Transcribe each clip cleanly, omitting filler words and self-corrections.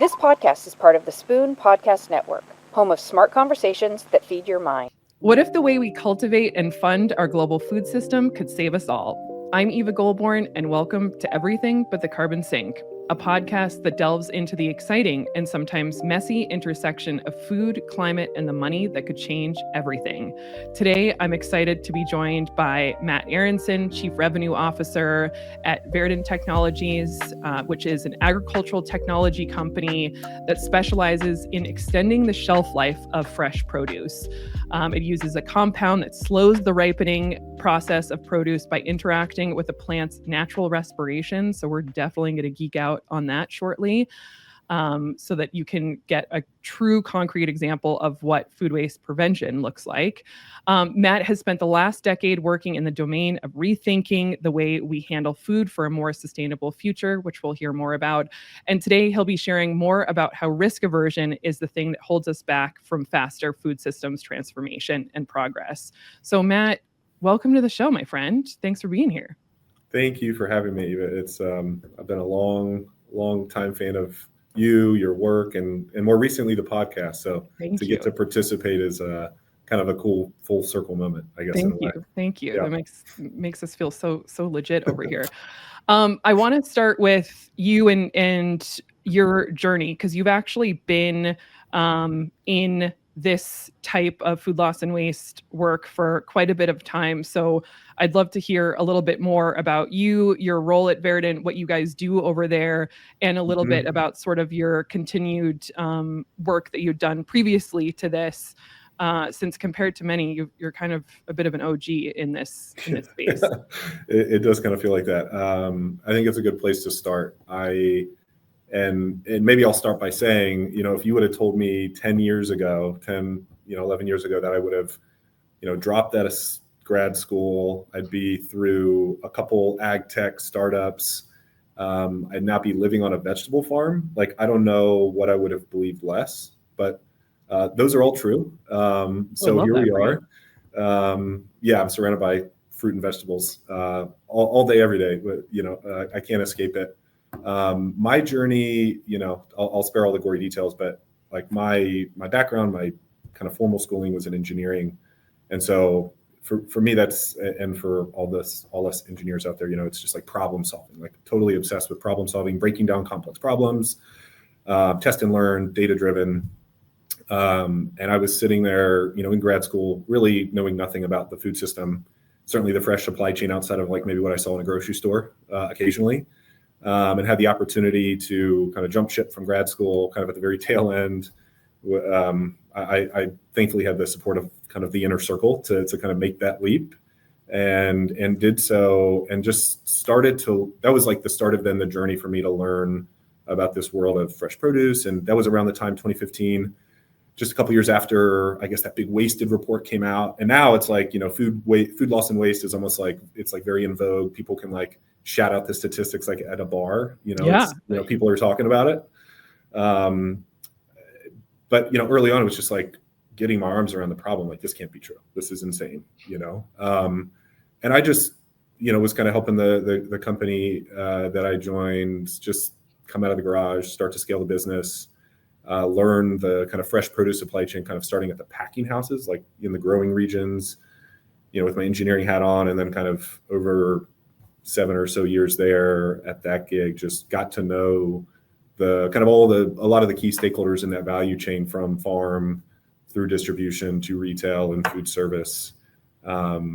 This podcast is part of the Spoon Podcast Network, home of smart conversations that feed your mind. What if the way we cultivate and fund our global food system could save us all? I'm Eva Goldborn, and welcome to Everything But the Carbon Sink, a podcast that delves into the exciting and sometimes messy intersection of food, climate, and the money that could change everything. Today, I'm excited to be joined by Matt Aronson, Chief Revenue Officer at Verdant Technologies, which is an agricultural technology company that specializes in extending the shelf life of fresh produce. It uses a compound that slows the ripening process of produce by interacting with a plant's natural respiration. So we're definitely going to geek out on that shortly, so that you can get a true concrete example of what food waste prevention looks like. Matt has spent the last decade working in the domain of rethinking the way we handle food for a more sustainable future, which we'll hear more about. And today he'll be sharing more about how risk aversion is the thing that holds us back from faster food systems transformation and progress. So Matt, welcome to the show, my friend. Thanks for being here. Thank you for having me, Eva. It's I've been a long time fan of you, your work, and more recently the podcast. So get to participate is kind of a cool full circle moment, I guess. Thank you. Yeah. That makes us feel so legit over here. I want to start with you and your journey, because you've actually been in this type of food loss and waste work for quite a bit of time. So I'd love to hear a little bit more about you, your role at Verdant, what you guys do over there, and a little bit about sort of your continued work that you've done previously to this. Since compared to many, you're kind of a bit of an OG in this space. It does kind of feel like that. I think it's a good place to start. And maybe I'll start by saying, if you would have told me 11 years ago that I would have, dropped out of grad school, I'd be through a couple ag tech startups, I'd not be living on a vegetable farm. Like, I don't know what I would have believed less, but those are all true. So here we are. I'm surrounded by fruit and vegetables all day, every day, but I can't escape it. My journey, I'll spare all the gory details, but like my background, my kind of formal schooling was in engineering. And so for me, and for all us engineers out there, it's just like problem solving, like totally obsessed with problem solving, breaking down complex problems, test and learn, data driven. And I was sitting there, in grad school, really knowing nothing about the food system, certainly the fresh supply chain outside of like maybe what I saw in a grocery store occasionally. And had the opportunity to kind of jump ship from grad school, kind of at the very tail end. I thankfully had the support of kind of the inner circle to kind of make that leap, and did so, and just started to. That was like the start of then the journey for me to learn about this world of fresh produce, and that was around the time 2015. Just a couple years after, I guess, that big wasted report came out, and now it's like food loss and waste is almost like it's like very in vogue. People can like shout out the statistics like at a bar, people are talking about it. But early on it was just like getting my arms around the problem. Like, this can't be true. This is insane, And I just, was kind of helping the company that I joined just come out of the garage, start to scale the business, learn the kind of fresh produce supply chain, kind of starting at the packing houses, like in the growing regions, with my engineering hat on, and then kind of over 7 or so years there at that gig, just got to know the kind of a lot of the key stakeholders in that value chain, from farm through distribution to retail and food service. My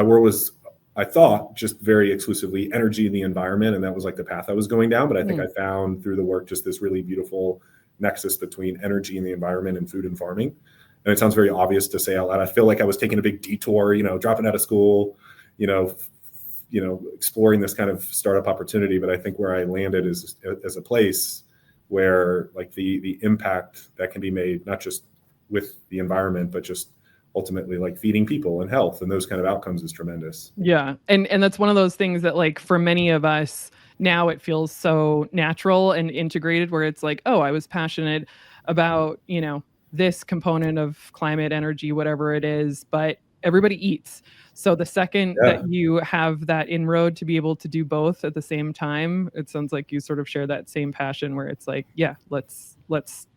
world was, I thought, just very exclusively energy and the environment, and that was like the path I was going down. But I think I found through the work just this really beautiful nexus between energy and the environment and food and farming. And it sounds very obvious to say out loud. I feel like I was taking a big detour, dropping out of school, exploring this kind of startup opportunity. But I think where I landed is as a place where like the impact that can be made, not just with the environment, but just ultimately like feeding people and health and those kind of outcomes is tremendous. Yeah. And that's one of those things that like for many of us now it feels so natural and integrated, where it's like, oh, I was passionate about, this component of climate, energy, whatever it is, but everybody eats. So the second Yeah. that you have that inroad to be able to do both at the same time, it sounds like you sort of share that same passion where it's like, yeah, let's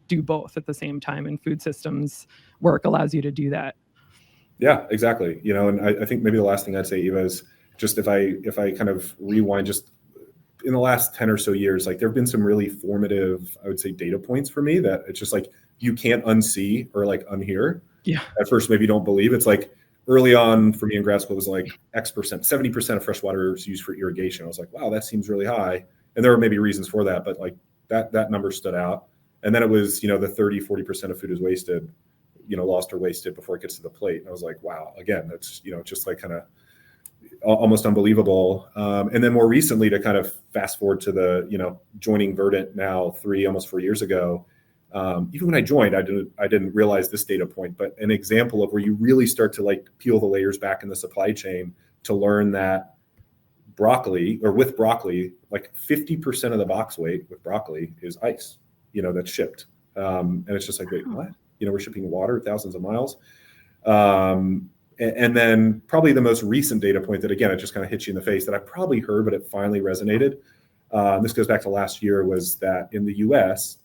do both at the same time, and food systems work allows you to do that. Yeah, exactly. And I think maybe the last thing I'd say, Eva, is just if I kind of rewind just in the last 10 or so years, like there have been some really formative, I would say, data points for me that it's just like you can't unsee or like unhear. Yeah. At first, maybe you don't believe. It's like early on for me in grad school, it was like X%, 70% of fresh water is used for irrigation. I was like, wow, that seems really high. And there were maybe reasons for that, but like that number stood out. And then it was, the 30, 40% of food is wasted, lost or wasted before it gets to the plate. And I was like, wow, again, that's, just like kind of almost unbelievable. And then more recently, to kind of fast forward to the, joining Verdant now almost 4 years ago. Even when I joined, I didn't realize this data point, but an example of where you really start to like peel the layers back in the supply chain to learn that with broccoli, like 50% of the box weight with broccoli is ice, that's shipped. And it's just like, wait, what? We're shipping water thousands of miles. And then probably the most recent data point that, again, it just kind of hits you in the face that I probably heard, but it finally resonated. This goes back to last year, was that in the US,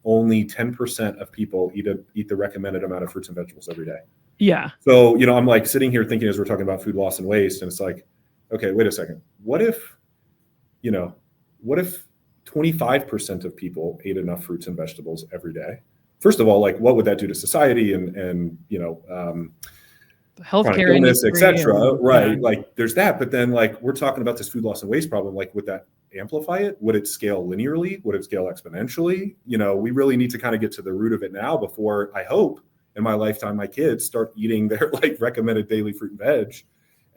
only 10% of people eat the recommended amount of fruits and vegetables every day. Yeah. So, I'm like sitting here thinking as we're talking about food loss and waste, and it's like, okay, wait a second. What if 25% of people ate enough fruits and vegetables every day? First of all, like what would that do to society and healthcare illness, etc. Right. Yeah. Like there's that, but then like we're talking about this food loss and waste problem. Like would that amplify it? Would it scale linearly? Would it scale exponentially? We really need to kind of get to the root of it now before, I hope in my lifetime, my kids start eating their like recommended daily fruit and veg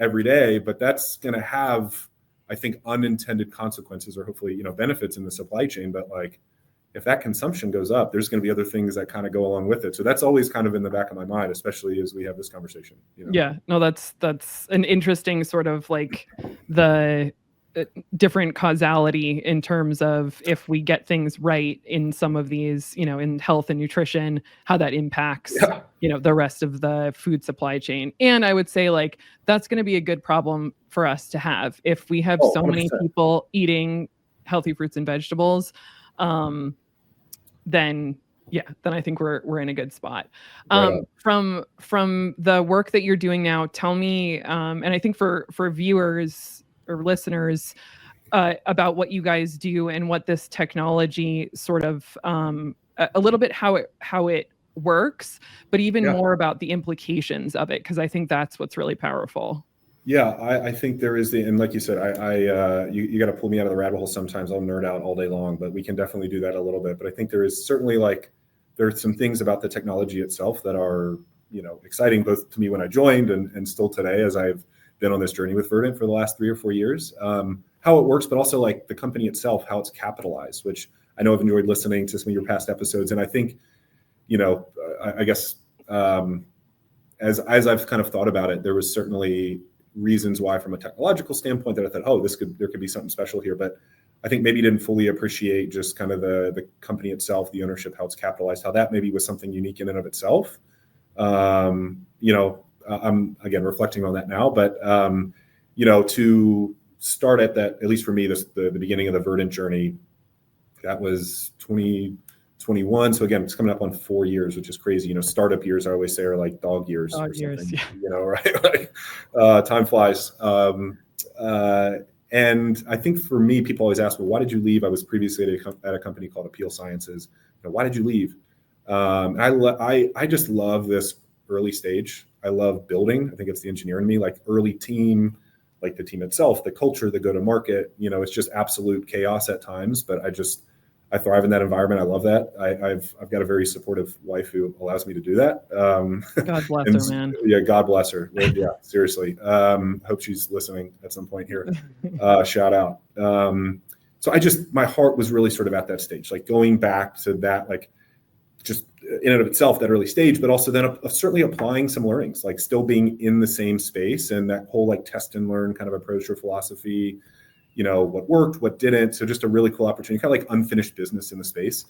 every day. But that's going to have, I think, unintended consequences or hopefully, benefits in the supply chain. But like, if that consumption goes up, there's going to be other things that kind of go along with it. So that's always kind of in the back of my mind, especially as we have this conversation. Yeah, no, that's an interesting sort of like the different causality in terms of if we get things right in some of these, in health and nutrition, how that impacts, the rest of the food supply chain. And I would say like, that's going to be a good problem for us to have if we have so 100%. many people eating healthy fruits and vegetables. Then I think we're in a good spot. From the work that you're doing now, tell me, and I think for viewers or listeners, about what you guys do and what this technology sort of, a little bit how it works, but even more about the implications of it, because I think that's what's really powerful. Yeah, I think there is and like you said, you got to pull me out of the rabbit hole sometimes. I'll nerd out all day long, but we can definitely do that a little bit. But I think there is certainly there are some things about the technology itself that are, exciting both to me when I joined and still today as I've been on this journey with Verdant for the last 3 or 4 years. How it works, but also like the company itself, how it's capitalized, which I know I've enjoyed listening to some of your past episodes. And I think, I guess as I've kind of thought about it, there was certainly reasons why from a technological standpoint that I thought, there could be something special here. But I think maybe didn't fully appreciate just kind of the company itself, the ownership, how it's capitalized, how that maybe was something unique in and of itself. I'm again reflecting on that now, but to start at that, at least for me, the beginning of the Verdant journey, that was 2021. So again, it's coming up on 4 years, which is crazy. Startup years, I always say, are like dog years or something. Yeah. Right? Like time flies. And I think for me, people always ask, well, why did you leave? I was previously at a company called Appeal Sciences. Why did you leave? I just love this early stage. I love building. I think it's the engineer in me, like early team, like the team itself, the culture, the go-to-market. It's just absolute chaos at times, but I thrive in that environment. I love that. I've got a very supportive wife who allows me to do that. God bless her, man. Yeah, God bless her. Yeah, seriously. Hope she's listening at some point here. Shout out. So my heart was really sort of at that stage, like going back to that, like just in and of itself, that early stage, but also then certainly applying some learnings, like still being in the same space and that whole like test and learn kind of approach or philosophy. What worked, what didn't. So just a really cool opportunity, kind of like unfinished business in the space.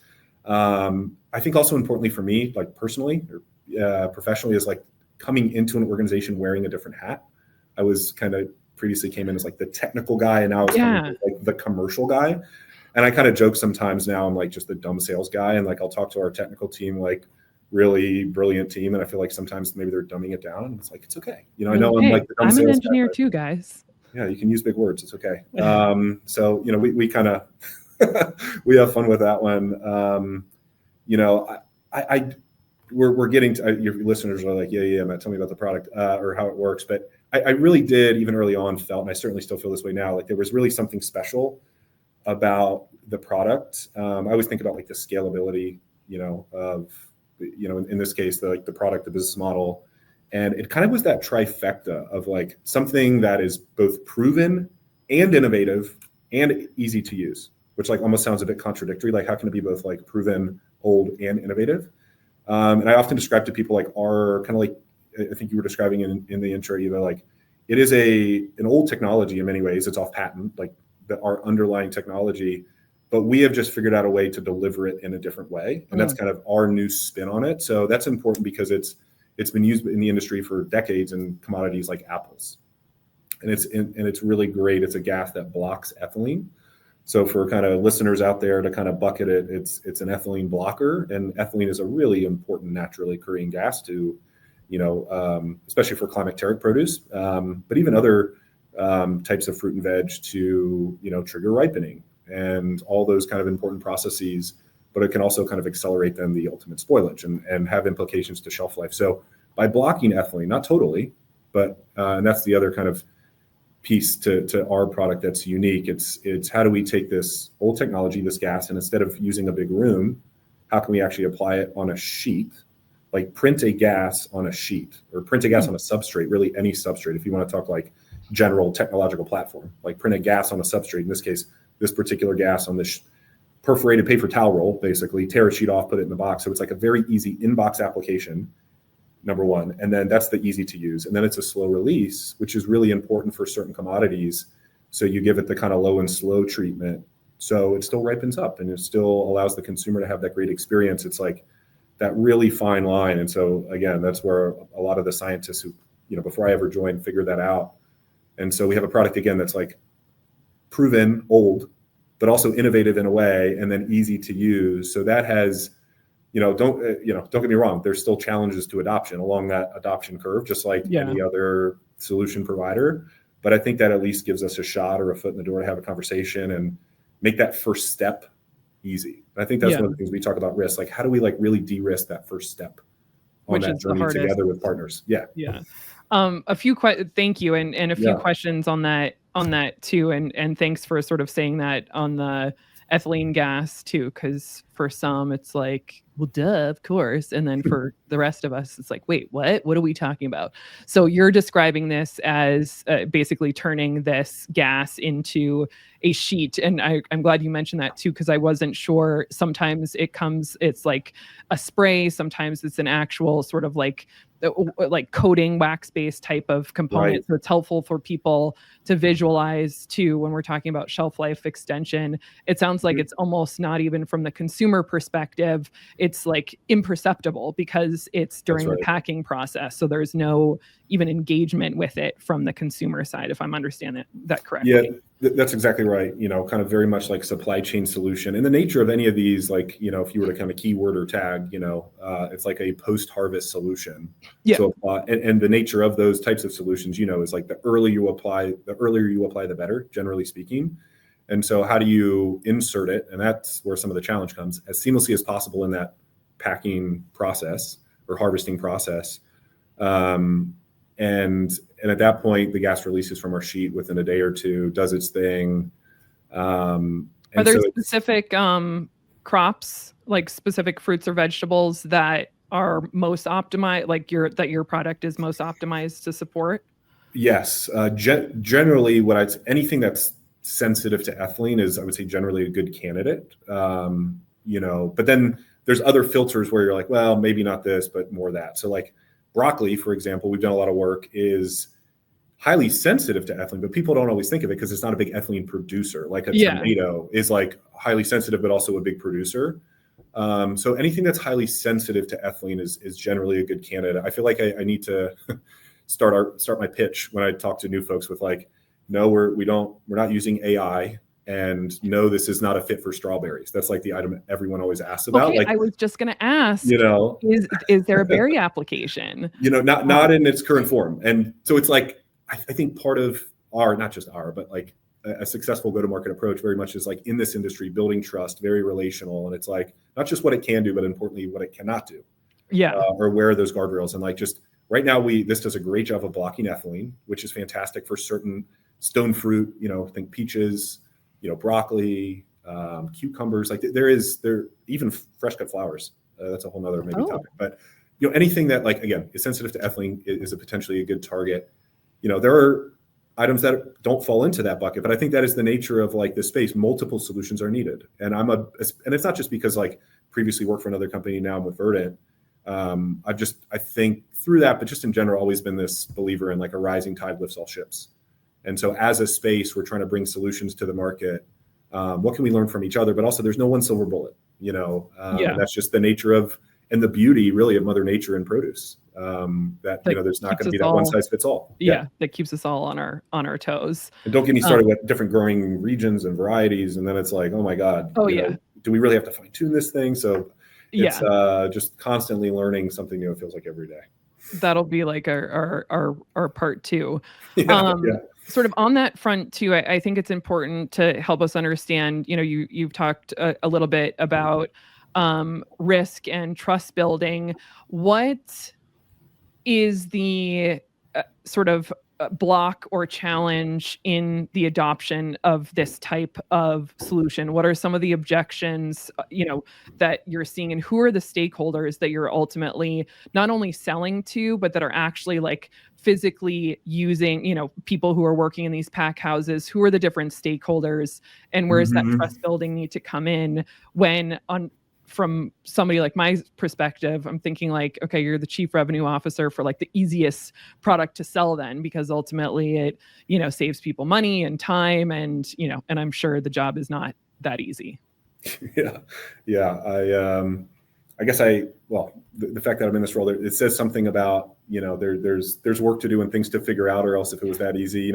I think also importantly for me, like personally or professionally, is like coming into an organization wearing a different hat. I was kind of previously came in as like the technical guy, and now I was kind of like the commercial guy. And I kind of joke sometimes now I'm like just the dumb sales guy, and like I'll talk to our technical team, like really brilliant team, and I feel like sometimes maybe they're dumbing it down, and it's like, it's okay. I know I'm like the dumb sales I'm an engineer guy, too, guys. Yeah, you can use big words. It's okay. So we kind of we have fun with that one. We're getting to your listeners are like, yeah, Matt, tell me about the product or how it works. But I really did, even early on, felt, and I certainly still feel this way now, like there was really something special about the product. I always think about like the scalability, of, in this case, the product, the business model. And it kind of was that trifecta of like something that is both proven and innovative and easy to use, which like almost sounds a bit contradictory. Like how can it be both like proven, old, and innovative? And I often describe to people like our kind of like, I think you were describing in the intro, like it is an old technology in many ways. It's off patent, like our underlying technology, but we have just figured out a way to deliver it in a different way. And that's kind of our new spin on it. So that's important because it's been used in the industry for decades in commodities like apples. And it's really great. It's a gas that blocks ethylene. So for kind of listeners out there to kind of bucket it, it's an ethylene blocker, and ethylene is a really important naturally occurring gas to, especially for climacteric produce, but even other types of fruit and veg to, trigger ripening and all those kind of important processes. But it can also kind of accelerate then the ultimate spoilage and have implications to shelf life. So by blocking ethylene, not totally, but and that's the other kind of piece to our product that's unique. It's how do we take this old technology, this gas, and instead of using a big room, how can we actually apply it on a sheet, like print a gas on a sheet or print a gas on a substrate, really any substrate. If you want to talk like general technological platform, like print a gas on a substrate, in this case, this particular gas on this perforated paper towel roll, basically tear a sheet off, put it in the box. So it's like a very easy in-box application, number one. And then that's the easy to use. And then it's a slow release, which is really important for certain commodities. So you give it the kind of low and slow treatment. So it still ripens up and it still allows the consumer to have that great experience. It's like that really fine line. And so again, that's where a lot of the scientists who, before I ever joined, figured that out. And so we have a product again that's like proven, old, but also innovative in a way, and then easy to use. So that has, don't get me wrong, there's still challenges to adoption along that adoption curve, just like any other solution provider. But I think that at least gives us a shot or a foot in the door to have a conversation and make that first step easy. And I think that's one of the things we talk about risk. Like, how do we like really de-risk that first step on that journey together with partners? Yeah. Thank you. And a few questions on that too. And thanks for sort of saying that on the ethylene gas too, because for some it's like, well, duh, of course. And then for the rest of us, it's like, wait, what are we talking about? So you're describing this as basically turning this gas into a sheet. And I'm glad you mentioned that too, because I wasn't sure. Sometimes it's like a spray. Sometimes it's an actual sort of like coating wax-based type of component. Right. So it's helpful for people to visualize too when we're talking about shelf life extension. It sounds like it's almost not even from the consumer perspective. It's like imperceptible because it's during the packing process. So there's no even engagement with it from the consumer side, if I'm understanding that correctly. Yeah, that's exactly right. Kind of very much like supply chain solution. And the nature of any of these, like, if you were to kind of keyword or tag, it's like a post-harvest solution. Yeah. So, and the nature of those types of solutions, is like the earlier you apply, the better, generally speaking. And so how do you insert it? And that's where some of the challenge comes, as seamlessly as possible in that packing process or harvesting process. And at that point, the gas releases from our sheet within a day or two, does its thing. Are there specific crops, like specific fruits or vegetables that are most optimized, like your product is most optimized to support? Yes. Generally, anything that's sensitive to ethylene is, I would say, generally a good candidate. But then there's other filters where you're like, well, maybe not this, but more that. So like broccoli, for example, we've done a lot of work, is highly sensitive to ethylene, but people don't always think of it because it's not a big ethylene producer. Like a tomato is like highly sensitive, but also a big producer. So anything that's highly sensitive to ethylene is generally a good candidate. I feel like I need to start my pitch when I talk to new folks with like, no, we're not using AI, and no, this is not a fit for strawberries. That's like the item everyone always asks about. Okay, like, I was just going to ask, is there a berry application? Not in its current form. And so it's like, I think part of not just but like a successful go-to-market approach very much is like in this industry, building trust, very relational. And it's like, not just what it can do, but importantly, what it cannot do. Yeah. Or where are those guardrails? And like, just right now, this does a great job of blocking ethylene, which is fantastic for certain stone fruit, think peaches, broccoli, cucumbers, like there even fresh cut flowers. That's a whole nother maybe topic, but anything that like, again, is sensitive to ethylene is potentially a good target. There are items that don't fall into that bucket, but I think that is the nature of like this space. Multiple solutions are needed. And and it's not just because like previously worked for another company, now I'm with Verdant. I think through that, but just in general, always been this believer in like a rising tide lifts all ships. And so as a space, we're trying to bring solutions to the market. What can we learn from each other? But also there's no one silver bullet, and that's just the nature of, and the beauty really of Mother Nature and produce, that there's not going to be that one size fits all. Yeah. That keeps us all on our toes. And don't get me started with different growing regions and varieties. And then it's like, oh my God, do we really have to fine tune this thing? So it's just constantly learning something new. It feels like every day. That'll be like our part two. Yeah. Sort of on that front too, I think it's important to help us understand, you've talked a little bit about risk and trust building. What is the sort of block or challenge in the adoption of this type of solution? What are some of the objections, that you're seeing, and who are the stakeholders that you're ultimately not only selling to, but that are actually like physically using, people who are working in these pack houses? Who are the different stakeholders, and where does that trust building need to come in when from somebody like my perspective, I'm thinking like, okay, you're the chief revenue officer for like the easiest product to sell then, because ultimately it, saves people money and time, and, and I'm sure the job is not that easy. Yeah. I guess the fact that I'm in this role, it says something about, there's work to do and things to figure out, or else if it was that easy,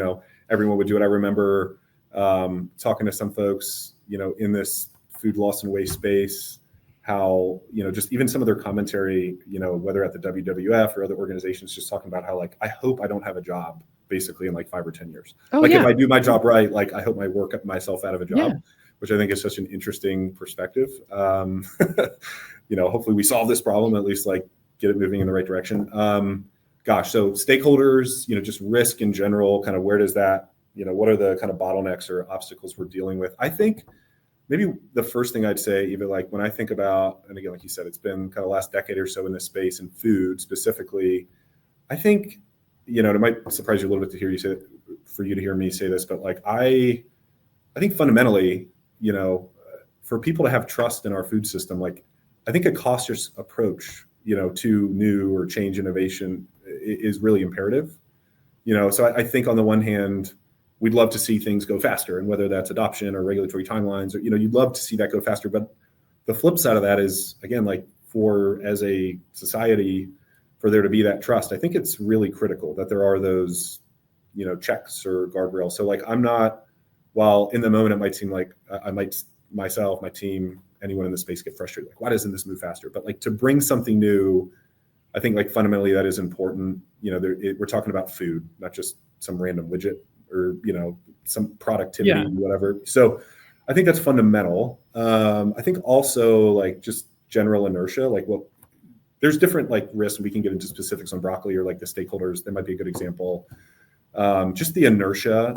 everyone would do it. I remember talking to some folks, in this food loss and waste space, how, just even some of their commentary, whether at the WWF or other organizations, just talking about how like, I hope I don't have a job basically in like 5 or 10 years. If I do my job right, like I hope I work myself out of a job, which I think is such an interesting perspective. Hopefully we solve this problem, at least like get it moving in the right direction. So stakeholders, just risk in general, kind of where does that, what are the kind of bottlenecks or obstacles we're dealing with? I think maybe the first thing I'd say, even like when I think about, and again, like you said, it's been kind of last decade or so in this space and food specifically, I think, it might surprise you a little bit for you to hear me say this, but like, I think fundamentally, for people to have trust in our food system, like I think a cautious approach, to new or change innovation is really imperative. So I think on the one hand, we'd love to see things go faster, and whether that's adoption or regulatory timelines, or, you'd love to see that go faster. But the flip side of that is, again, like as a society, for there to be that trust, I think it's really critical that there are those, checks or guardrails. So like, while in the moment it might seem like I might myself, my team, anyone in the space get frustrated, like, why doesn't this move faster? But like to bring something new, I think like fundamentally that is important. We're talking about food, not just some random widget or, some productivity, whatever. So I think that's fundamental. I think also like just general inertia, like there's different like risks. We can get into specifics on broccoli or like the stakeholders. That might be a good example. Just the inertia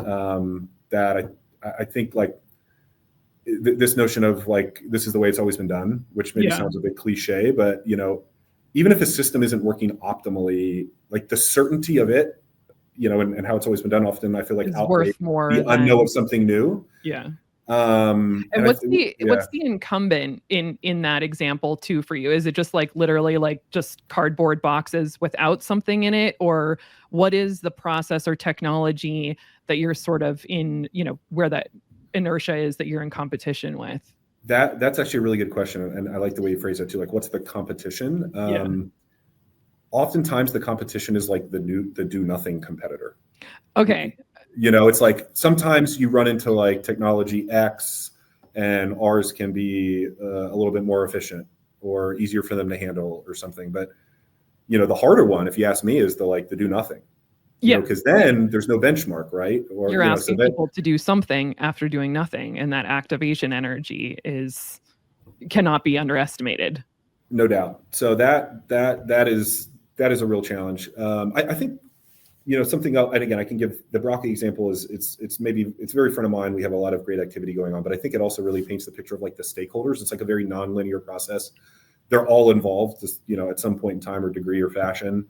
that I think like this notion of like, this is the way it's always been done, which maybe sounds a bit cliche, but even if a system isn't working optimally, like the certainty of it, and how it's always been done, often I feel like outweighs the unknown of something new. Yeah. And what's the incumbent in that example too for you? Is it just like literally like just cardboard boxes without something in it, or what is the process or technology that you're sort of in, where that inertia is that you're in competition with? That's actually a really good question, and I like the way you phrase it too. Like, what's the competition? oftentimes the competition is like the do nothing competitor. Okay. It's like sometimes you run into like technology X and ours can be a little bit more efficient or easier for them to handle or something. But, the harder one, if you ask me, is the do nothing. Yeah. Because then there's no benchmark, right? Or you're asking people to do something after doing nothing, and that activation energy cannot be underestimated. No doubt. So that is a real challenge. I think something else, and again, I can give the Broccoli example is it's very front of mind. We have a lot of great activity going on, but I think it also really paints the picture of like the stakeholders. It's like a very non-linear process. They're all involved, at some point in time or degree or fashion.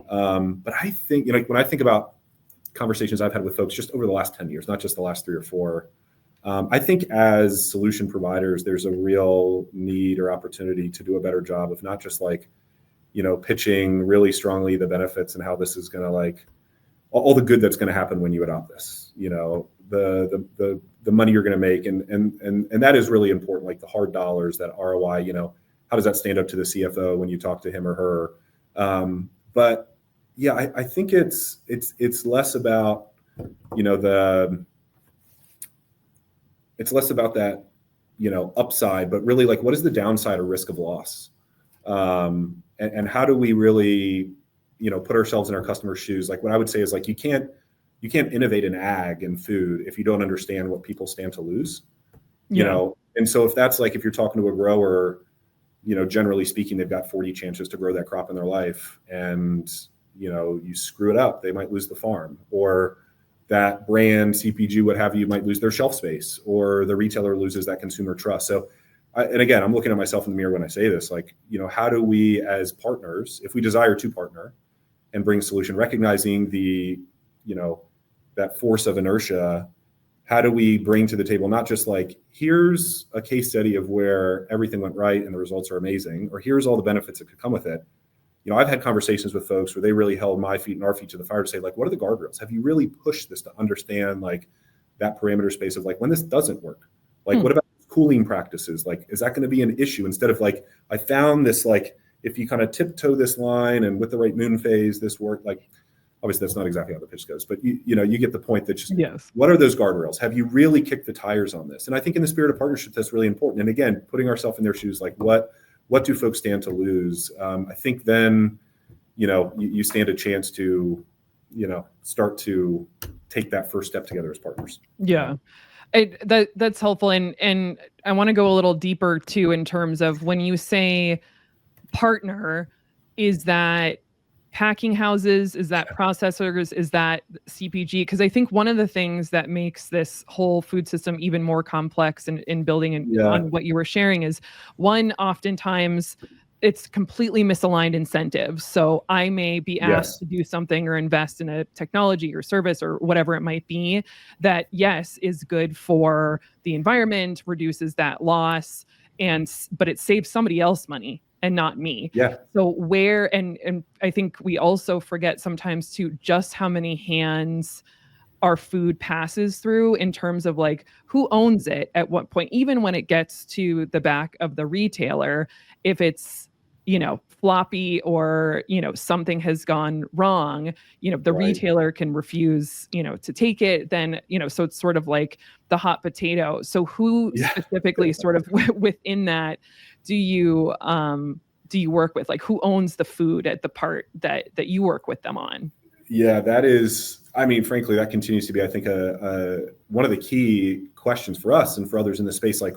But I think, when I think about conversations I've had with folks just over the last 10 years, not just the last 3 or 4, I think as solution providers, there's a real need or opportunity to do a better job of not just like, pitching really strongly the benefits and how this is going to like all the good that's going to happen when you adopt this, the money you're going to make. And that is really important. Like the hard dollars, that ROI, how does that stand up to the CFO when you talk to him or her? But yeah, I think it's less about, it's less about that, upside, but really like what is the downside or risk of loss? And how do we really, put ourselves in our customers' shoes? Like what I would say is like, you can't innovate in ag and food if you don't understand what people stand to lose, And so if that's like, if you're talking to a grower, generally speaking, they've got 40 chances to grow that crop in their life. And, you screw it up, they might lose the farm, or that brand, CPG, what have you, might lose their shelf space, or the retailer loses that consumer trust. So, and again, I'm looking at myself in the mirror when I say this, like, how do we as partners, if we desire to partner and bring a solution, recognizing the, that force of inertia, how do we bring to the table, not just like, here's a case study of where everything went right and the results are amazing, or here's all the benefits that could come with it. I've had conversations with folks where they really held my feet and our feet to the fire to say, like, what are the guardrails? Have you really pushed this to understand like that parameter space of like, when this doesn't work, like, what about cooling practices? Like, is that going to be an issue? Instead of like, I found this, like, if you kind of tiptoe this line and with the right moon phase, this worked. Like, obviously that's not exactly how the pitch goes, but you get the point that just, yes. What are those guardrails? Have you really kicked the tires on this? And I think in the spirit of partnership, that's really important. And again, putting ourselves in their shoes, like what do folks stand to lose? I think then, you stand a chance to, start to take that first step together as partners. Yeah. That's helpful. And I want to go a little deeper too, in terms of when you say partner, is that packing houses, is that processors, is that CPG? Because I think one of the things that makes this whole food system even more complex in building on what you were sharing is, one, oftentimes it's completely misaligned incentives. So I may be asked to do something or invest in a technology or service or whatever it might be that, yes, is good for the environment, reduces that loss, but it saves somebody else money and not me. Yeah. So where, and I think we also forget sometimes too, just how many hands our food passes through in terms of like who owns it at what point, even when it gets to the back of the retailer, if it's, floppy or, something has gone wrong, the retailer can refuse, to take it, then, so it's sort of like the hot potato. So who specifically sort of within that do you work with? Like, who owns the food at the part that you work with them on? Yeah, that is, frankly, that continues to be, I think, one of the key questions for us and for others in the space, like,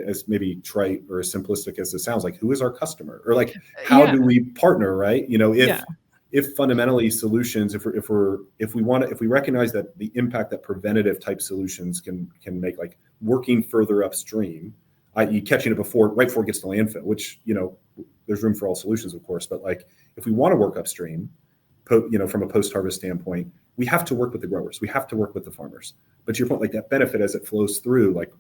as maybe trite or as simplistic as it sounds, like, who is our customer? Or like, how do we partner, right? If fundamentally solutions, if we recognize that the impact that preventative type solutions can make, like working further upstream, i.e. catching it right before it gets to landfill, which, there's room for all solutions, of course, but like, if we want to work upstream, from a post-harvest standpoint, we have to work with the growers. We have to work with the farmers. But to your point, like that benefit as it flows through, like,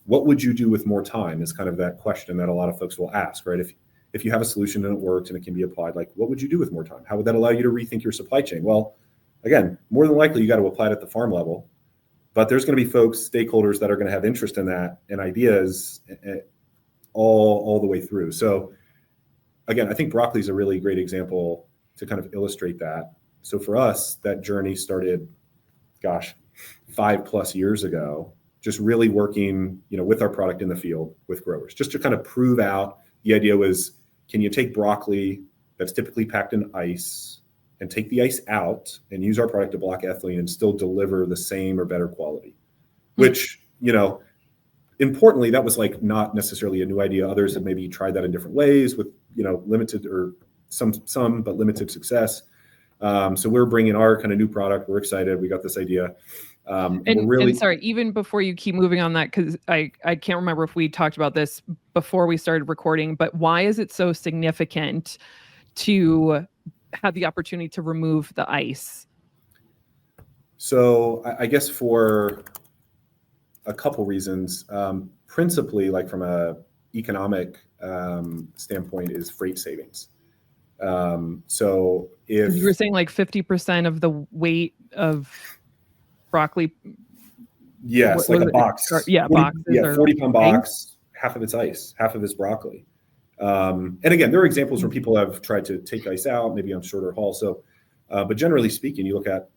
what would you do with more time is kind of that question that a lot of folks will ask, right? If you have a solution and it works and it can be applied, like, what would you do with more time? How would that allow you to rethink your supply chain? Well, again, more than likely, you got to apply it at the farm level, but there's going to be folks, stakeholders that are going to have interest in that and ideas all the way through. So again, I think broccoli is a really great example to kind of illustrate that. So for us, that journey started, 5+ years ago, just really working, with our product in the field with growers, just to kind of prove out. The idea was, can you take broccoli that's typically packed in ice and take the ice out and use our product to block ethylene and still deliver the same or better quality? Which, importantly, that was like not necessarily a new idea. Others have maybe tried that in different ways with, limited or some, but limited success. So we're bringing our kind of new product. We're excited. We got this idea. And sorry, even before you keep moving on that, because I can't remember if we talked about this before we started recording, but why is it so significant to have the opportunity to remove the ice? So I guess for a couple reasons, principally like from a economic standpoint is freight savings. So if you were saying like 50% of the weight of broccoli. Yes, like a box. 40-pound box, half of it's ice, half of it's broccoli. And again, there are examples where people have tried to take ice out, maybe on shorter haul. So, but generally speaking, you look at,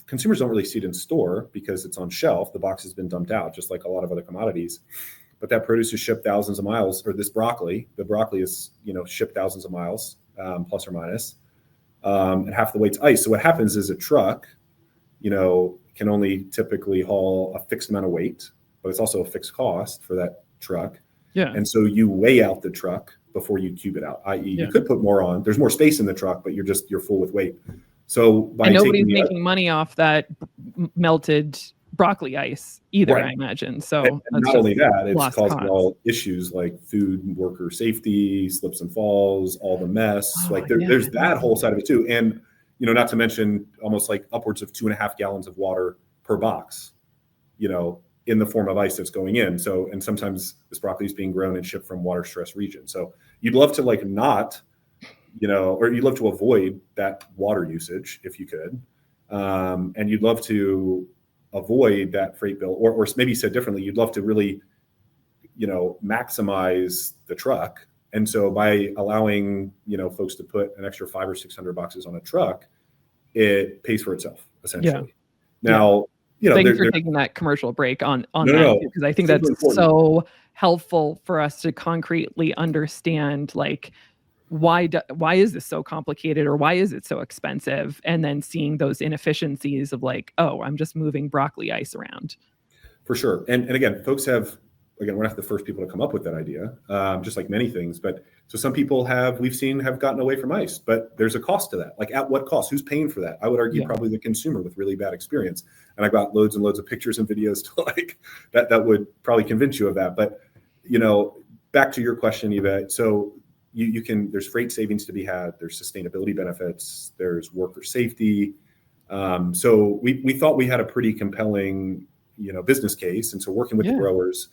consumers don't really see it in store because it's on shelf. The box has been dumped out, just like a lot of other commodities. But that produce is shipped thousands of miles, or the broccoli is, shipped thousands of miles, plus or minus, and half the weight's ice. So what happens is a truck, can only typically haul a fixed amount of weight, but it's also a fixed cost for that truck. Yeah. And so you weigh out the truck before you cube it out, i.e. you could put more on. There's more space in the truck, but you're full with weight. So and nobody's making money off that melted broccoli ice either, right. I imagine. So and not only that, it's causing all issues like food worker safety, slips and falls, all the mess. There's that whole side of it too. And not to mention almost like upwards of 2.5 gallons of water per box, in the form of ice that's going in. So, and sometimes this broccoli is being grown and shipped from water stressed regions. So you'd love to or you'd love to avoid that water usage if you could. And you'd love to avoid that freight bill, or maybe said differently, you'd love to really, maximize the truck. And so by allowing, folks to put an extra 500 or 600 boxes on a truck, it pays for itself essentially. Now, thanks for taking that commercial break on that, because I think that's so helpful for us to concretely understand, like, why is this so complicated, or why is it so expensive? And then seeing those inefficiencies of like, oh, I'm just moving broccoli ice around. For sure. And again, folks we're not the first people to come up with that idea, just like many things. But so some people we've seen have gotten away from ice, but there's a cost to that. Like at what cost? Who's paying for that? I would argue probably the consumer with really bad experience. And I've got loads and loads of pictures and videos to like that would probably convince you of that. But, back to your question, Eva. So there's freight savings to be had. There's sustainability benefits. There's worker safety. So we thought we had a pretty compelling, business case. And so working with the growers,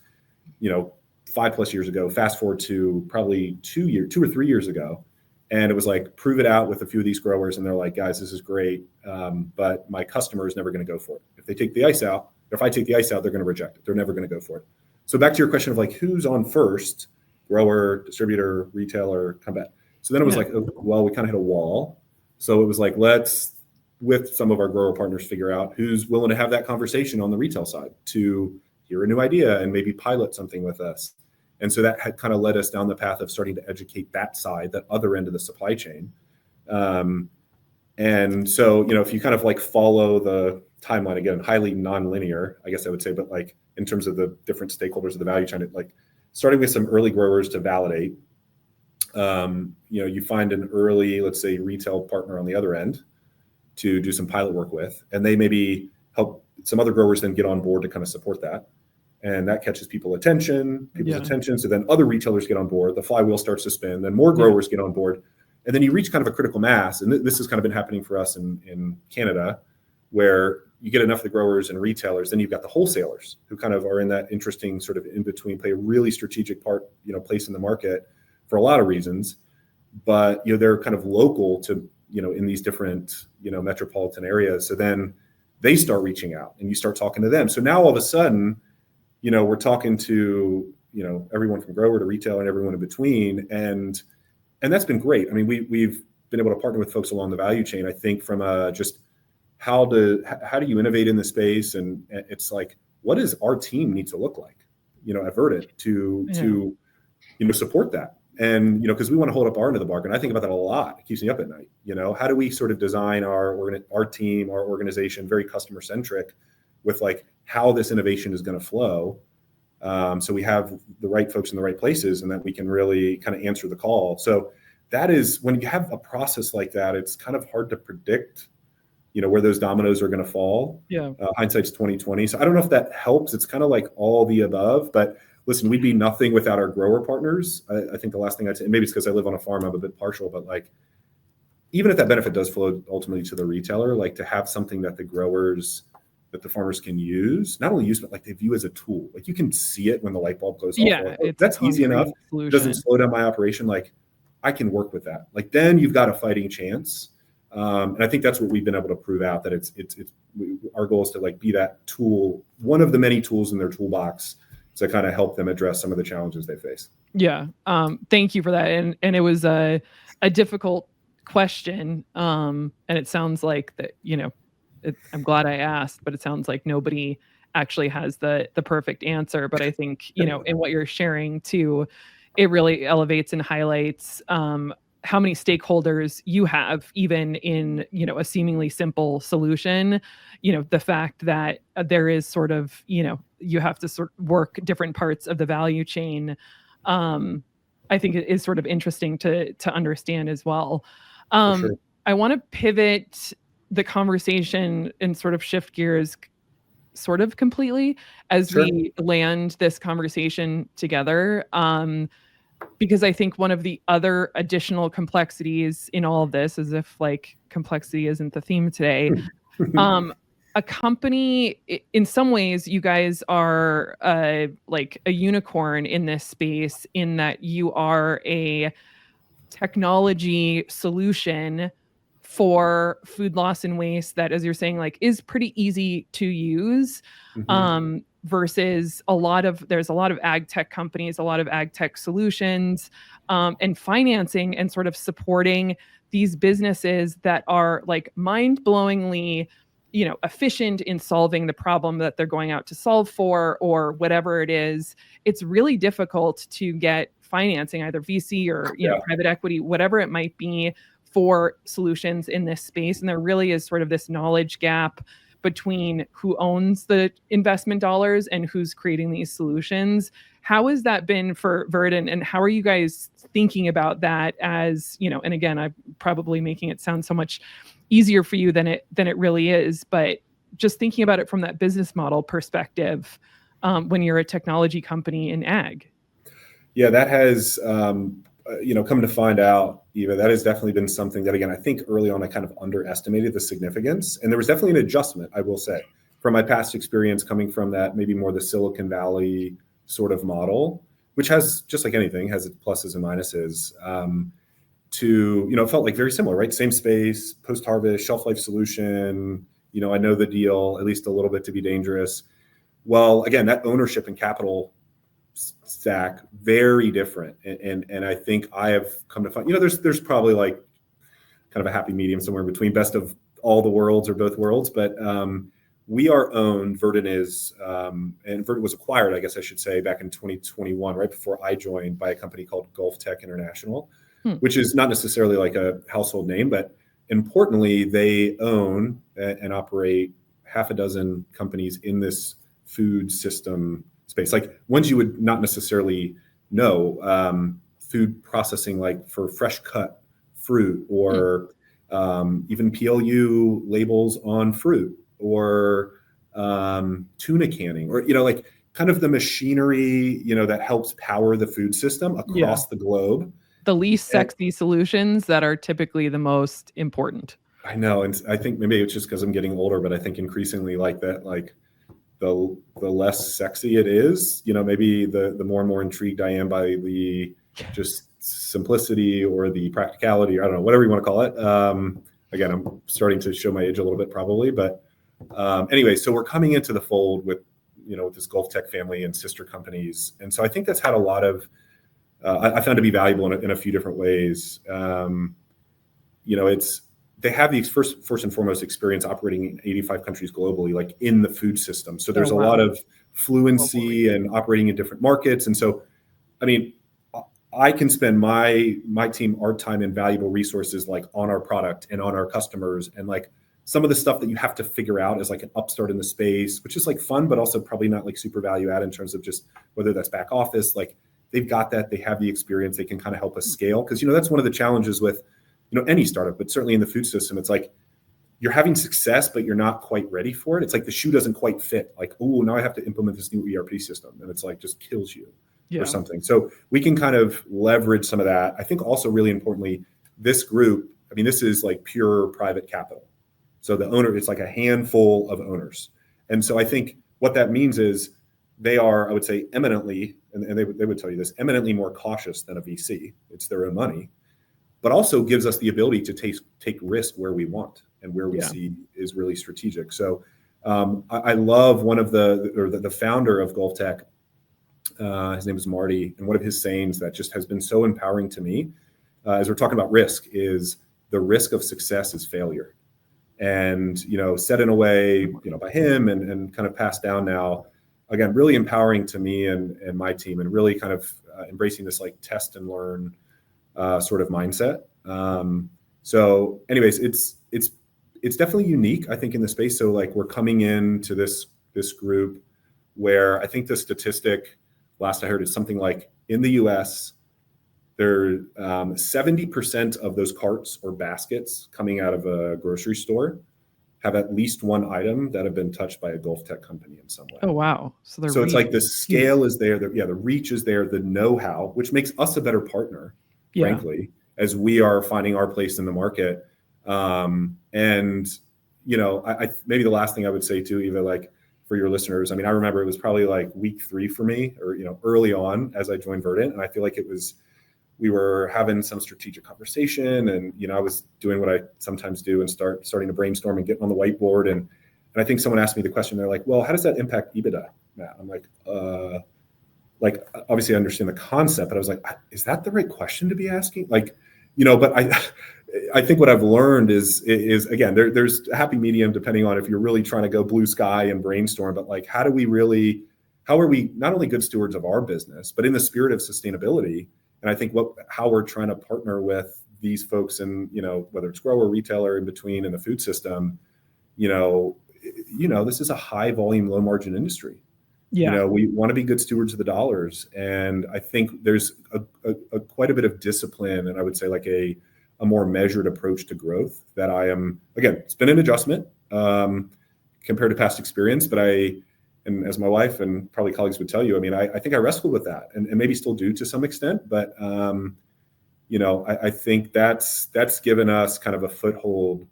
5+ years ago, fast forward to probably 2 or 3 years ago. And it was like, prove it out with a few of these growers. And they're like, guys, this is great. But my customer is never going to go for it. If they take the ice out, or if I take the ice out, they're going to reject it. They're never going to go for it. So back to your question of like, who's on first? Grower, distributor, retailer, come back. So then it was like, well, we kind of hit a wall. So it was like, let's, with some of our grower partners, figure out who's willing to have that conversation on the retail side to hear a new idea and maybe pilot something with us. And so that had kind of led us down the path of starting to educate that side, that other end of the supply chain. And so, if you kind of like follow the timeline, again, highly nonlinear, I guess I would say, but like in terms of the different stakeholders of the value chain, like starting with some early growers to validate, you find an early, let's say, retail partner on the other end to do some pilot work with, and they maybe help some other growers then get on board to kind of support that. And that catches people's attention. So then other retailers get on board, the flywheel starts to spin, then more growers get on board. And then you reach kind of a critical mass. And this has kind of been happening for us in Canada, where you get enough of the growers and retailers, then you've got the wholesalers who kind of are in that interesting sort of in between, play a really strategic place in the market for a lot of reasons. But, they're kind of local to, in these different, metropolitan areas. So then they start reaching out and you start talking to them. So now all of a sudden, we're talking to, everyone from grower to retailer and everyone in between. And and that's been great. I mean, we've been able to partner with folks along the value chain. I think from just how do you innovate in the space, and it's like, what does our team need to look like, at Verdant to support that. And, because we want to hold up our end of the bargain. I think about that a lot. It keeps me up at night. How do we sort of design our team, our organization, very customer centric with like how this innovation is going to flow. So we have the right folks in the right places and that we can really kind of answer the call. So that is, when you have a process like that, it's kind of hard to predict, where those dominoes are going to fall. Yeah. Hindsight's 2020. So I don't know if that helps. It's kind of like all the above, but listen, we'd be nothing without our grower partners. I think the last thing I'd say, maybe it's because I live on a farm, I'm a bit partial, but like, even if that benefit does flow ultimately to the retailer, like to have something that the farmers can use, not only use, but like they view as a tool. Like you can see it when the light bulb goes off. Yeah, That's easy enough. It doesn't slow down my operation. Like I can work with that. Like then you've got a fighting chance. And I think that's what we've been able to prove out, that our goal is to like be that tool, one of the many tools in their toolbox to kind of help them address some of the challenges they face. Yeah. Thank you for that. And it was a difficult question. And it sounds like that, I'm glad I asked, but it sounds like nobody actually has the perfect answer. But I think, in what you're sharing too, it really elevates and highlights how many stakeholders you have, even in, a seemingly simple solution. The fact that there is sort of, you have to sort of work different parts of the value chain. I think it is sort of interesting to understand as well. Sure. I want to pivot the conversation and sort of shift gears sort of completely as we land this conversation together. Because I think one of the other additional complexities in all of this, as if like complexity isn't the theme today, a company, in some ways, you guys are like a unicorn in this space, in that you are a technology solution for food loss and waste that, as you're saying, like is pretty easy to use. Versus there's a lot of ag tech companies, a lot of ag tech solutions, and financing and sort of supporting these businesses that are like mind-blowingly, efficient in solving the problem that they're going out to solve for, or whatever it is. It's really difficult to get financing, either VC or private equity, whatever it might be, for solutions in this space. And there really is sort of this knowledge gap between who owns the investment dollars and who's creating these solutions. How has that been for Verdant, and how are you guys thinking about that as, and again, I'm probably making it sound so much easier for you than it really is, but just thinking about it from that business model perspective, when you're a technology company in ag. Yeah, that has, come to find out, Eva, that has definitely been something that, again, I think early on I kind of underestimated the significance. And there was definitely an adjustment, I will say, from my past experience coming from that, maybe more the Silicon Valley sort of model, which has, just like anything, has its pluses and minuses, to, it felt like very similar, right? Same space, post-harvest, shelf life solution. I know the deal, at least a little bit, to be dangerous. Well, again, that ownership and capital stack, very different. And I think I have come to find, there's probably like kind of a happy medium somewhere between best of all the worlds or both worlds. But we are owned, Verdant is, and Verdant was acquired, I guess I should say, back in 2021, right before I joined, by a company called Gulf Tech International, which is not necessarily like a household name, but importantly, they own and operate half a dozen companies in this food system space, like ones you would not necessarily know, food processing, like for fresh cut fruit, or even PLU labels on fruit, or tuna canning, or, like kind of the machinery, that helps power the food system across the globe. The least sexy solutions that are typically the most important. I know. And I think maybe it's just because I'm getting older, but I think increasingly like that, like the less sexy it is, maybe the more and more intrigued I am by the just simplicity or the practicality, or I don't know, whatever you want to call it. Again, I'm starting to show my age a little bit probably, but anyway, so we're coming into the fold with, with this Gulf Tech family and sister companies. And so I think that's had a lot of I found to be valuable in a few different ways. They have the first and foremost experience operating in 85 countries globally, like in the food system. So there's a lot of fluency and operating in different markets. And so, I mean, I can spend my team, our time and valuable resources like on our product and on our customers, and like some of the stuff that you have to figure out as like an upstart in the space, which is like fun, but also probably not like super value add in terms of just whether that's back office. Like they've got that, they have the experience, they can kind of help us scale. Because, that's one of the challenges with, any startup, but certainly in the food system, it's like you're having success, but you're not quite ready for it. It's like the shoe doesn't quite fit. Like, oh, now I have to implement this new ERP system. And it's like, just kills you or something. So we can kind of leverage some of that. I think also really importantly, this group, I mean, this is like pure private capital. So the owner, it's like a handful of owners. And so I think what that means is they are, I would say, eminently, and they would tell you this, eminently more cautious than a VC. It's their own money, but also gives us the ability to take risk where we want and where we see is really strategic. So I love one of the founder of Gulf Tech, his name is Marty, and one of his sayings that just has been so empowering to me as we're talking about risk is the risk of success is failure. And, said in a way, by him and kind of passed down now, again, really empowering to me and my team, and really kind of embracing this like test and learn sort of mindset. So anyways, it's definitely unique, I think, in the space. So like we're coming into this group where I think the statistic last I heard is something like in the US, there 70% of those carts or baskets coming out of a grocery store have at least one item that have been touched by a Gulf Tech company in some way. Oh, wow. So it's like the scale is there. The reach is there, the know-how, which makes us a better partner, frankly, as we are finding our place in the market. I maybe the last thing I would say too, Eva, like for your listeners, I mean, I remember it was probably like week 3 for me, or, early on as I joined Verdant. And I feel like we were having some strategic conversation, and, I was doing what I sometimes do and starting to brainstorm and getting on the whiteboard. And I think someone asked me the question, they're like, well, how does that impact EBITDA, Matt? I'm like, obviously I understand the concept, but I was like, is that the right question to be asking? Like, but I think what I've learned is again, there's a happy medium depending on if you're really trying to go blue sky and brainstorm, but like, how are we not only good stewards of our business, but in the spirit of sustainability? And I think how we're trying to partner with these folks and, whether it's grower, retailer, in between in the food system, this is a high volume, low margin industry. Yeah. We want to be good stewards of the dollars. And I think there's a quite a bit of discipline, and I would say like a more measured approach to growth that again, it's been an adjustment compared to past experience, but and as my wife and probably colleagues would tell you, I mean, I think I wrestled with that and maybe still do to some extent, but I think that's given us kind of a foothold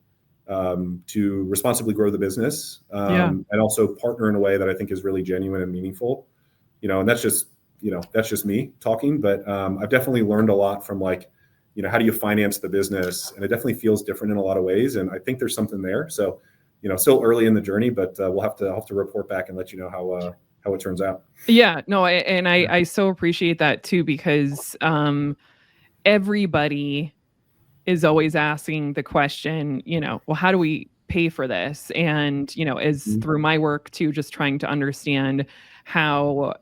to responsibly grow the business and also partner in a way that I think is really genuine and meaningful, and that's just me talking, but I've definitely learned a lot from like, how do you finance the business? And it definitely feels different in a lot of ways. And I think there's something there. So, still early in the journey, but we'll have to report back and let you know how it turns out. Yeah, no, I so appreciate that too, because everybody is always asking the question, well, how do we pay for this? And, as through my work too, just trying to understand how,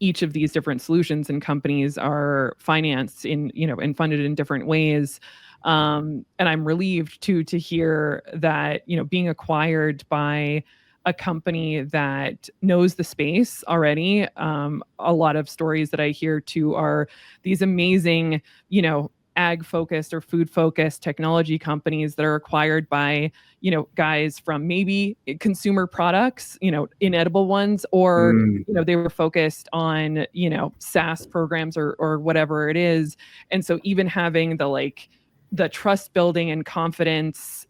each of these different solutions and companies are financed and funded in different ways. And I'm relieved to hear that, being acquired by a company that knows the space already. A lot of stories that I hear too are these amazing, ag focused or food focused technology companies that are acquired by, guys from maybe consumer products, inedible ones, or, they were focused on, SaaS programs or whatever it is. And so even having the trust building and confidence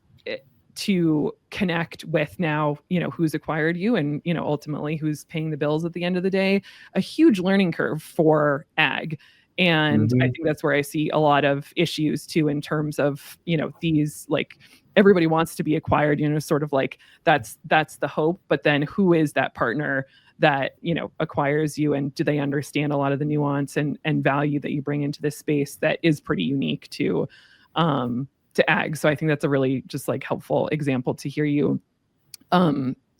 to connect with now, who's acquired you and, ultimately who's paying the bills at the end of the day, a huge learning curve for ag. And I think that's where I see a lot of issues too, in terms of, these, like, everybody wants to be acquired, sort of like that's the hope, but then who is that partner that, acquires you, and do they understand a lot of the nuance and value that you bring into this space that is pretty unique to ag. So I think that's a really just like helpful example to hear you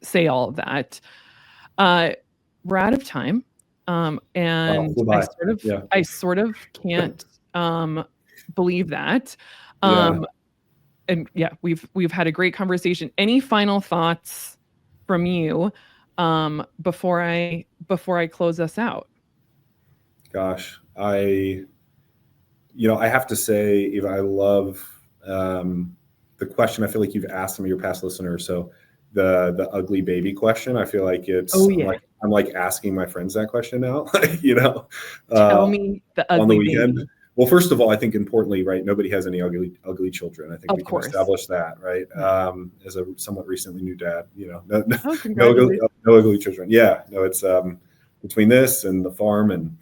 say all of that. We're out of time. And I sort of can't believe that. And yeah, we've had a great conversation. Any final thoughts from you before I close us out? Gosh, I have to say, Eva, I love the question. I feel like you've asked some of your past listeners. So the ugly baby question, I feel like it's I'm like asking my friends that question now. Tell me the ugly on the weekend. baby. Well, first of all, I think importantly, right, nobody has any ugly children. I think we can establish that, right? As a somewhat recently new dad, no ugly children. Yeah, no, it's between this and the farm, and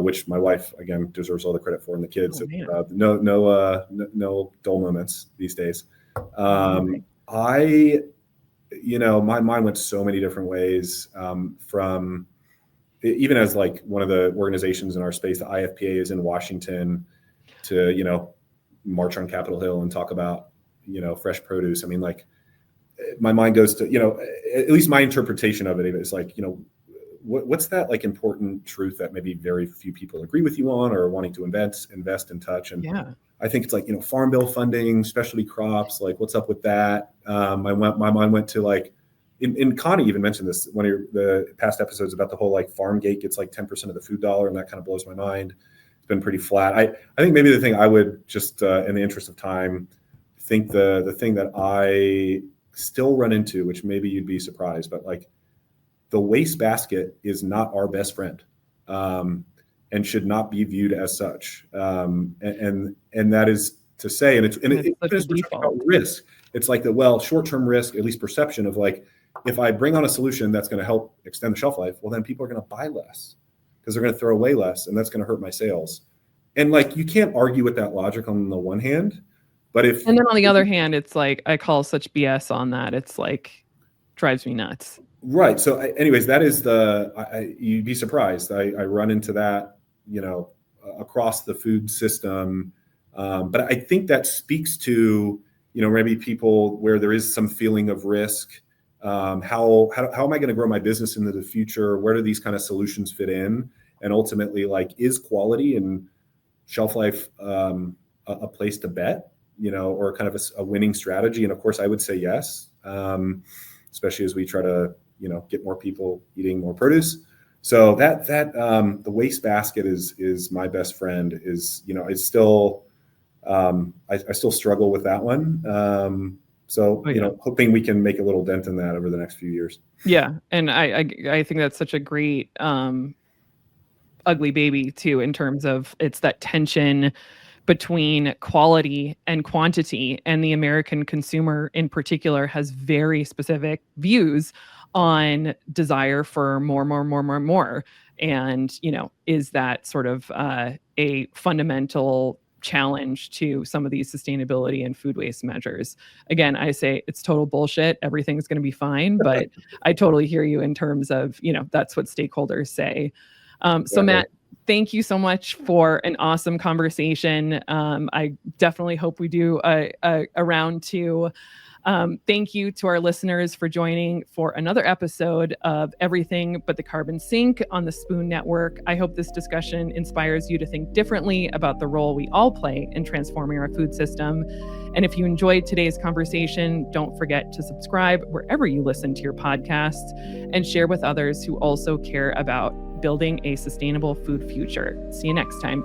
which my wife again deserves all the credit for, and the kids. No dull moments these days. My mind went so many different ways, from even as like one of the organizations in our space, the IFPA is in Washington to, march on Capitol Hill and talk about, fresh produce. I mean, like my mind goes to, at least my interpretation of it is like, what's that like important truth that maybe very few people agree with you on or are wanting to invest and touch. And I think it's like, farm bill funding, specialty crops, like what's up with that? My mind went to like, and Connie even mentioned this one of the past episodes about the whole like farm gate gets like 10% of the food dollar, and that kind of blows my mind. It's been pretty flat. I think maybe the thing I would just, in the interest of time, think the thing that I still run into, which maybe you'd be surprised, but like the waste basket is not our best friend, and should not be viewed as such. And that is to say, and it's about risk. It's like short-term risk, at least perception of like, if I bring on a solution that's going to help extend the shelf life, well, then people are going to buy less because they're going to throw away less, and that's going to hurt my sales. And like, you can't argue with that logic on the one hand, but and then on the other hand, it's like, I call such BS on that. It's like, drives me nuts. Right. So anyways, that is you'd be surprised. I run into that, across the food system. But I think that speaks to, maybe people where there is some feeling of risk. How am I going to grow my business into the future? Where do these kind of solutions fit in? And ultimately, like, is quality and shelf life a place to bet, or kind of a winning strategy? And of course, I would say yes, especially as we try to, get more people eating more produce. So that the waste basket is my best friend. It's still I still struggle with that one. Hoping we can make a little dent in that over the next few years. Yeah. And I think that's such a great ugly baby too, in terms of it's that tension between quality and quantity. And the American consumer in particular has very specific views on desire for more. And, is that sort of a fundamental challenge to some of these sustainability and food waste measures? Again, I say it's total bullshit. Everything's going to be fine. But I totally hear you in terms of, that's what stakeholders say. So Matt, thank you so much for an awesome conversation. I definitely hope we do a round two. Thank you to our listeners for joining for another episode of Everything But the Carbon Sink on the Spoon Network. I hope this discussion inspires you to think differently about the role we all play in transforming our food system. And if you enjoyed today's conversation, don't forget to subscribe wherever you listen to your podcasts and share with others who also care about building a sustainable food future. See you next time.